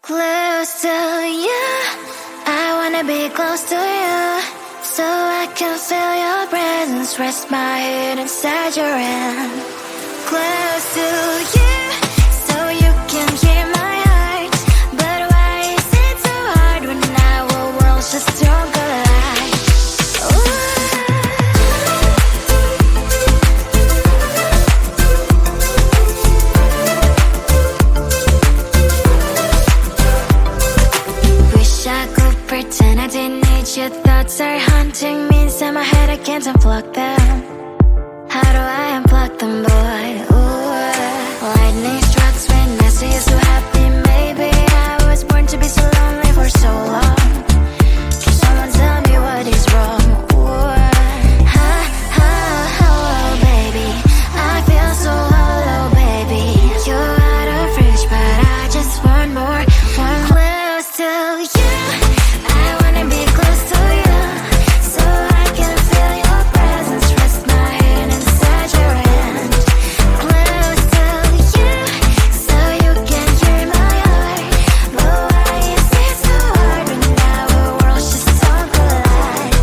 Close to you, I wanna be close to you, so I can feel your presence, rest my head inside your hand. Close to you, so you can hear my heart, but why is it so hard when our worlds just don't collide? Wish I could pretend I didn't need your thoughts are haunting me inside my head, I can't unplug them. How do I unplug them, boy? Ooh, lightning strikes when I see you so happy. Maybe I was born to be so lonely for so long. Can someone tell me what is wrong? Ooh, oh, baby, I feel so hollow, baby. You're out of reach, but I just want more, one close to you. I wanna be close to you, so I can feel your presence, rest my hand inside your hand. Close to you, so you can hear my heart, but why is it so hard when our worlds just don't collide?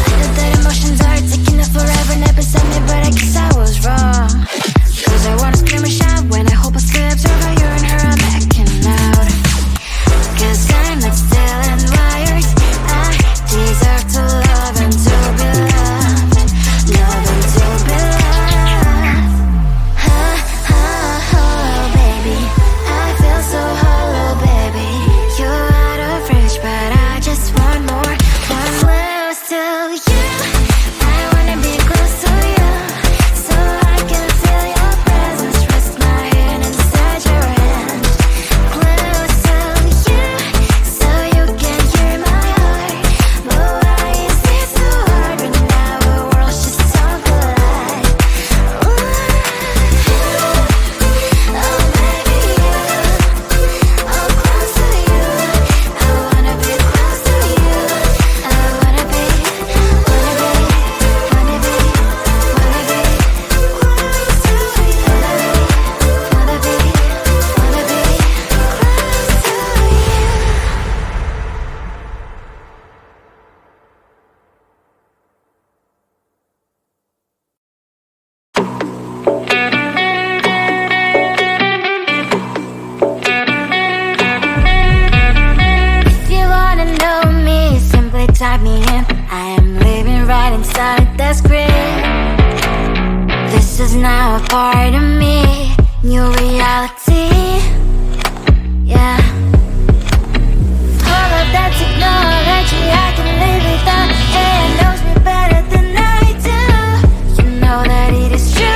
I know that emotions are taking up forever, never sent me, but I guess I was wrong. Cause I wanna scream and shout when I hope I slip over you and her, I'm backing out. Cause I'm not still and wired, I deserve to love and to be loved, love and to be loved. Oh, baby, I feel so hollow, baby. You're out of reach, but I just want more, one close to you. I wanna be close to you, so I can feel your presence, rest my hand inside your hand. Close to you, so you can hear my heart, but why is it so hard when our worlds just don't collide? Oh, baby, oh, close to you. I wanna be close to you. I wanna be close to you. If you wanna know me, simply type me in. I am living right inside the screen. This is now a part of me, new reality. Yeah. All of that technology I can live without, and it knows me better than I do. You know that it is true,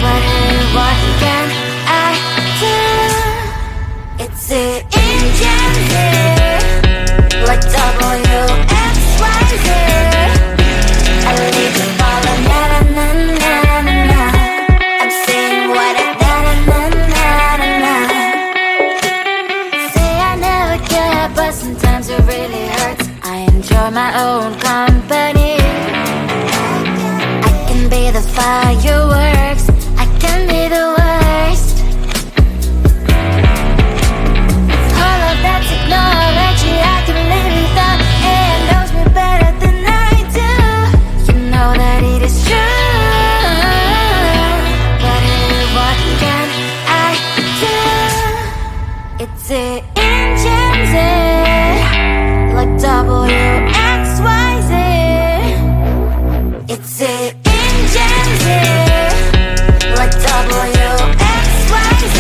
but hey, what can I do? It's the engine here, like WXYZ. I need to follow, na na na na na na. I'm saying what I na na na na na na. Say I never care, but sometimes it really hurts. I enjoy my own company. I can be the fireworks, I can be the worst. All of that technology I can live without, and it knows me better than I do. You know that it is true, but hey, what can I do? It's the engines, like WXYZ. It's the engines, like WXYZ.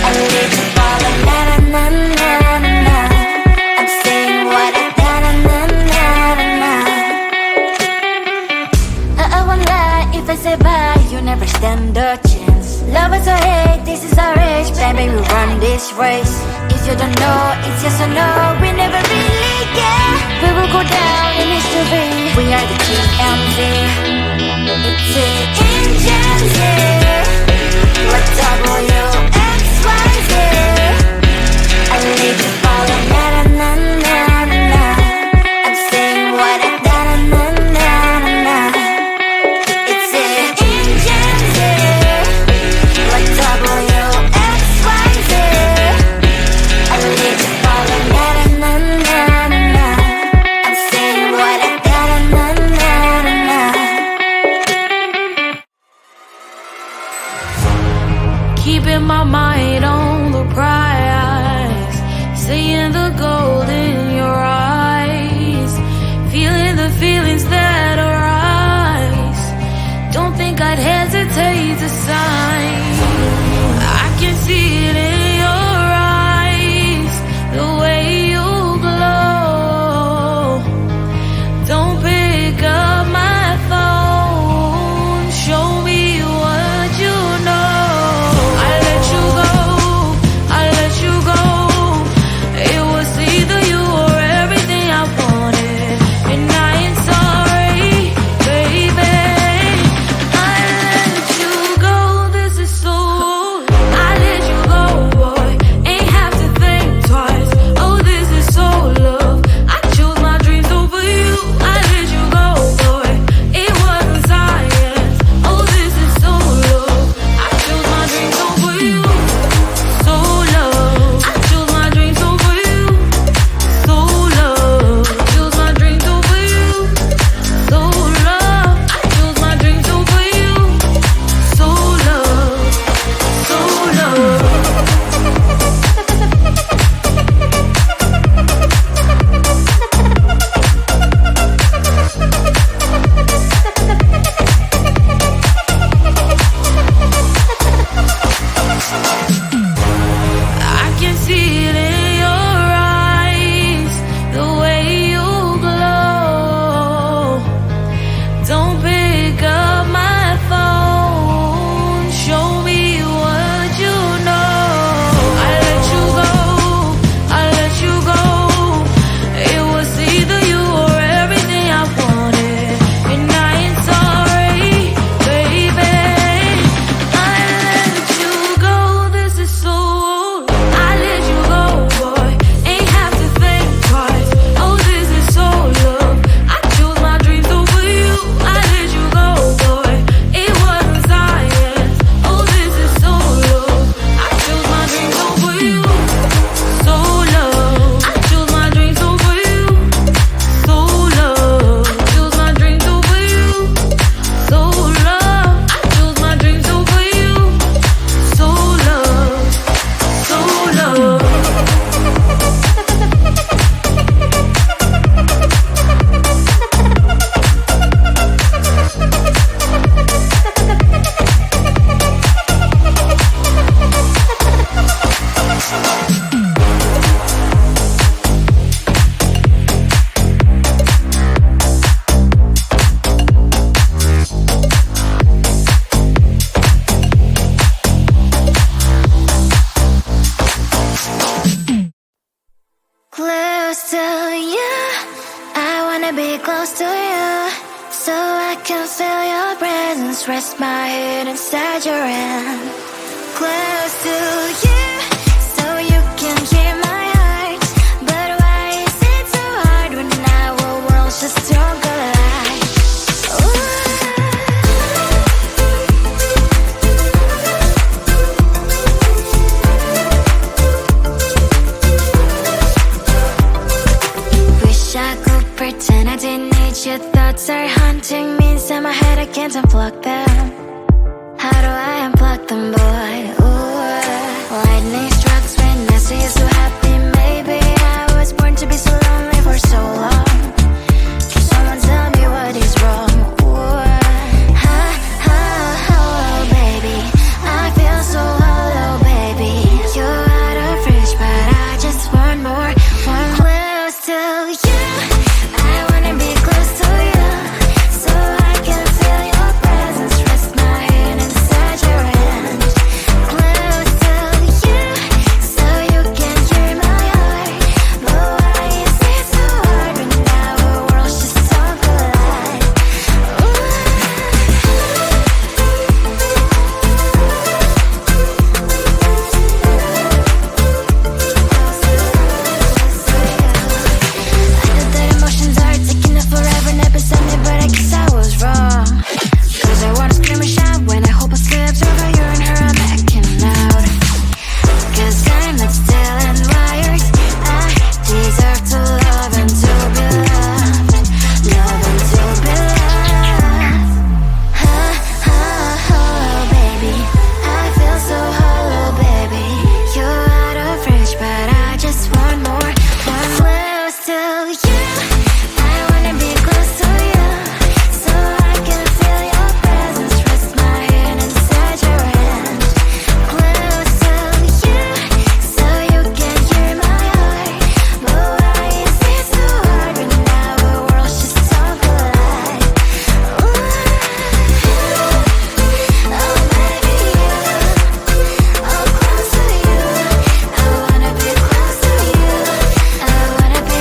I need to follow, na na na na na na. I'm saying what I na na na na na na. I won't lie if I say bye, you never stand a chance. Love is or hate, this is our age, baby, we run this race. If you don't know, it's yes or no, we never really care. We will go down in history, we are the TMZ. It's the engines here, like WXYZ. I need to follow, na na na Close to you, I wanna be close to you, so I can feel your presence, rest my head inside your hand. Close to you, so you can hear my heart, but why is it so hard when our worlds just don't collide? Wish I could pretend I didn't need your thoughts are haunting me inside my head, I can't unplug them. How do I unplug them, boy? Ooh, lightning strikes when I see you so happy. Maybe I was born to be so lonely for so long. Can someone tell me what is wrong? Ooh, oh, baby, I feel so hollow, baby. You're out of reach, but I just want more, one close to you. I wanna be close to you, so I can feel your presence, rest my hand inside your hand. Close to you, so you can hear my heart, but why is it so hard when our worlds just don't collide? I know that emotions are taking up forever, never sent me, but I guess I was wrong. Cause I wanna scream and shout when I hope I slips over you and her, I'm acting out. Cause I'm not still and wired, I deserve to love and to be loved, love and to be loved. Oh, baby, I feel so hollow, baby. You're out of reach, but I just want more, one close to you. I wanna be close to you, so I can feel your presence, rest my hand inside your hand. Close to you, so you can hear my heart, but why is it so hard when our worlds just don't collide? Oh, baby, oh, close to you. I wanna be close to you. I wanna be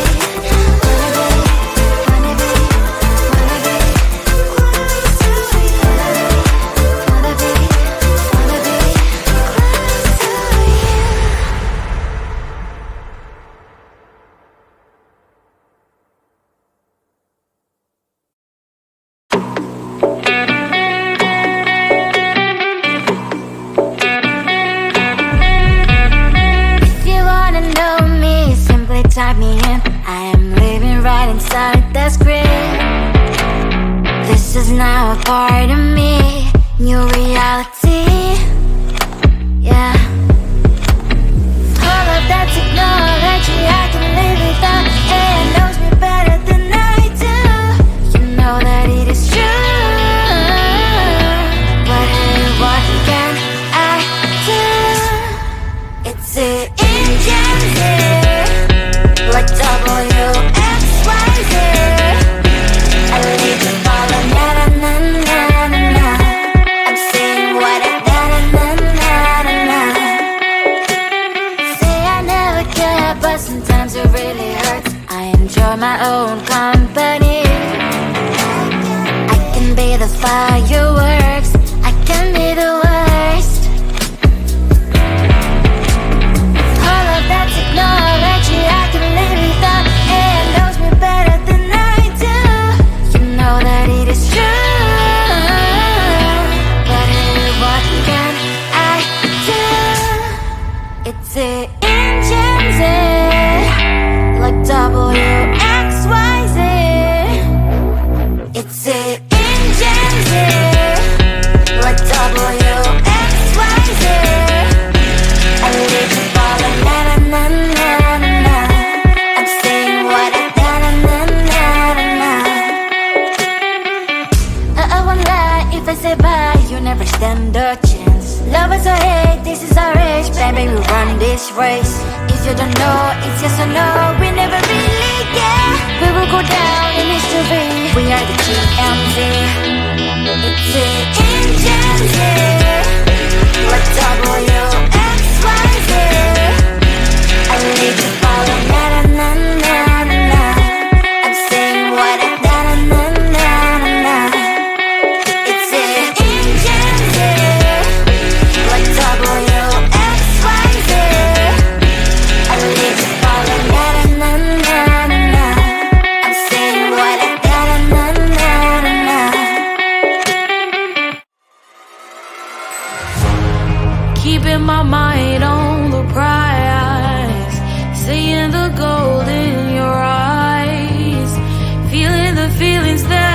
If you wanna know me, simply type me in. I am living right inside the screen. This is now a part of me, new reality. Yeah. All of that technology I can live without. It knows me better than I do. You know that it is true. But hey, what can I do? It's the engine here, like WXYZ. I leave the ball and na-na-na-na-na. I'm saying what I na-na-na-na-na. Say I never care, but sometimes it really hurts. I enjoy my own company. I can be the fireworks, I can be the worst. All of that technology I can live without. It knows me better than I do. You know that it is true. But hey, what can I do? It's the engines, like WXYZ. It's the engines, like WXYZ. I live the ball and na-na-na-na-na. I'm saying what I na-na-na-na-na. I won't lie if I say bye, you never stand a chance. Love is or hate, this is our age, baby, we run this race. If you don't know, it's yes or no, we never really get. We will go down in history, we are the GMZ. It's the engines here, like WXYZ. I need to follow, na-na-na. gold in your eyes, feeling the feelings that